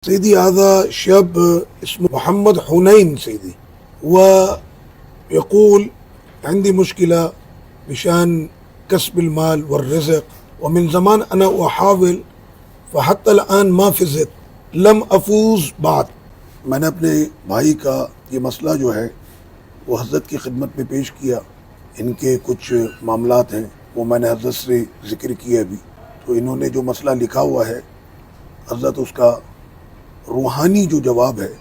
سيدي هذا شاب اسمه محمد حنين سيدي، ويقول عندي مشكلة بشان كسب المال والرزق، ومن زمان أنا أحاول فحتى الآن ما فزت لم أفوز بعد. میں نے اپنے بھائی کا یہ مسئلہ جو ہے وہ حضرت کی خدمت میں پیش کیا. ان کے کچھ معاملات ہیں وہ میں نے حضرت سے ذکر کیے ابھی. تو انہوں نے جو مسئلہ لکھا ہوا ہے حضرت اس کا روحانی جو جواب ہے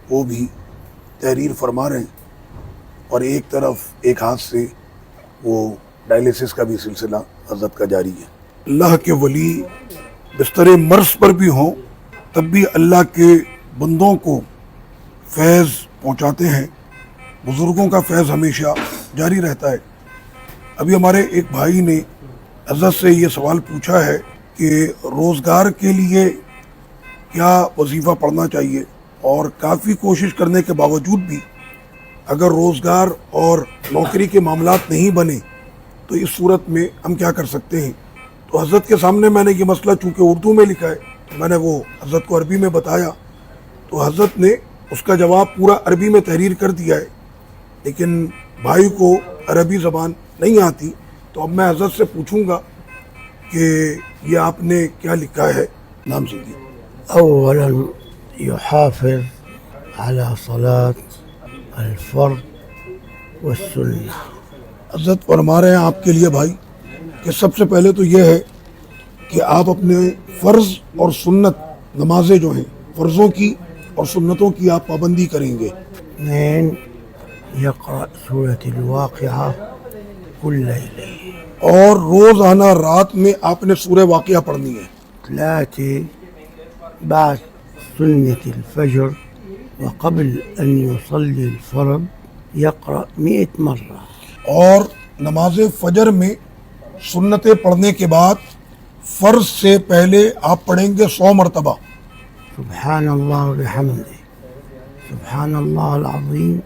وہ بھی تحریر فرما رہے ہیں، اور ایک طرف ایک ہاتھ سے وہ ڈائلیسس کا بھی سلسلہ حضرت کا جاری ہے. اللہ کے ولی بستر مرض پر بھی ہوں تب بھی اللہ کے بندوں کو فیض پہنچاتے ہیں. بزرگوں کا فیض ہمیشہ جاری رہتا ہے. ابھی ہمارے ایک بھائی نے حضرت سے یہ سوال پوچھا ہے کہ روزگار کے لیے کیا وظیفہ پڑھنا چاہیے، اور کافی کوشش کرنے کے باوجود بھی اگر روزگار اور نوکری کے معاملات نہیں بنے تو اس صورت میں ہم کیا کر سکتے ہیں. تو حضرت کے سامنے میں نے یہ مسئلہ چونکہ اردو میں لکھا ہے میں نے وہ حضرت کو عربی میں بتایا، تو حضرت نے اس کا جواب پورا عربی میں تحریر کر دیا ہے. لیکن بھائی کو عربی زبان نہیں آتی، تو اب میں حضرت سے پوچھوں گا کہ یہ آپ نے کیا لکھا ہے. نام سیدھی. اولا يحافظ على صلاة الفرض والسنة. حضرت فرما رہے ہیں آپ کے لیے بھائی کہ سب سے پہلے تو یہ ہے کہ آپ اپنے فرض اور سنت نمازیں جو ہیں فرضوں کی اور سنتوں کی آپ پابندی کریں گے. اثنين يقرأ سورة الواقعة كل ليلة. اور روزانہ رات میں آپ نے سورہ واقعہ پڑھنی ہے. 3 بعد سنة الفجر وقبل أن يصلي الفرض يقرأ 100 مرة. اور نماز فجر میں سنتیں پڑھنے کے بعد فرض سے پہلے آپ پڑھیں گے 100 مرتبہ. سبحان الله وبحمده سبحان الله العظيم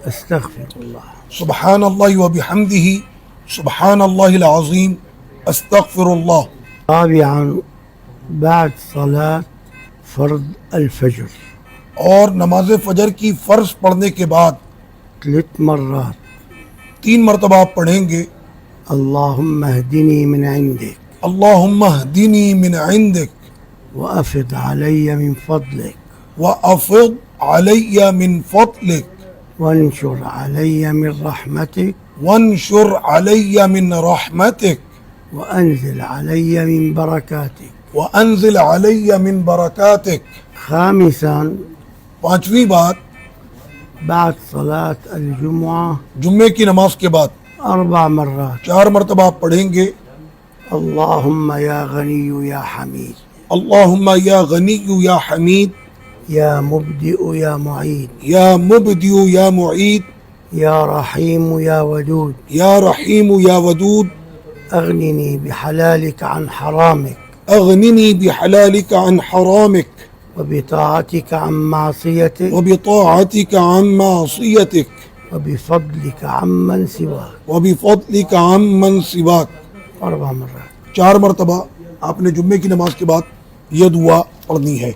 استغفر الله. سبحان اللہ وبحمدہ سبحان اللہ العظیم استغفر اللہ. رابعا بعد صلاة فرض الفجر اور نماز فجر کی فرض پڑھنے کے بعد 3 مرات 3 مرتبہ آپ پڑھیں گے اللهم اهدني من عندك اللہم اہدنی من عندک وأفض علي من فضلك وافض علی من فضلک وانشر علي من رحمتك وانشر علی من رحمتک وأنزل علي من بركاتك. وانزل علی من برکاتک. خامسا پانچویں بات بعد صلاة الجمعة جمعے کی نماز کے بعد 4 مرات 4 مرتبہ آپ پڑھیں گے اللهم يا غني يا حميد اللہم یا غنی یا حمید يا مبدئ يا معيد یا مبدی یا معید يا رحيم يا ودود یا رحیم یا ودود أغنني بحلالك عن حرامك اغننی بحلالک عن حرامک وبطاعتك عن معصيتك وبطاعتک عن معصیتک وبفضلك عمن سواك. وبفضلک عن من سواک. 4 مرات. 4 مرتبہ آپ نے جمعے کی نماز کے بعد یہ دعا پڑھنی ہے.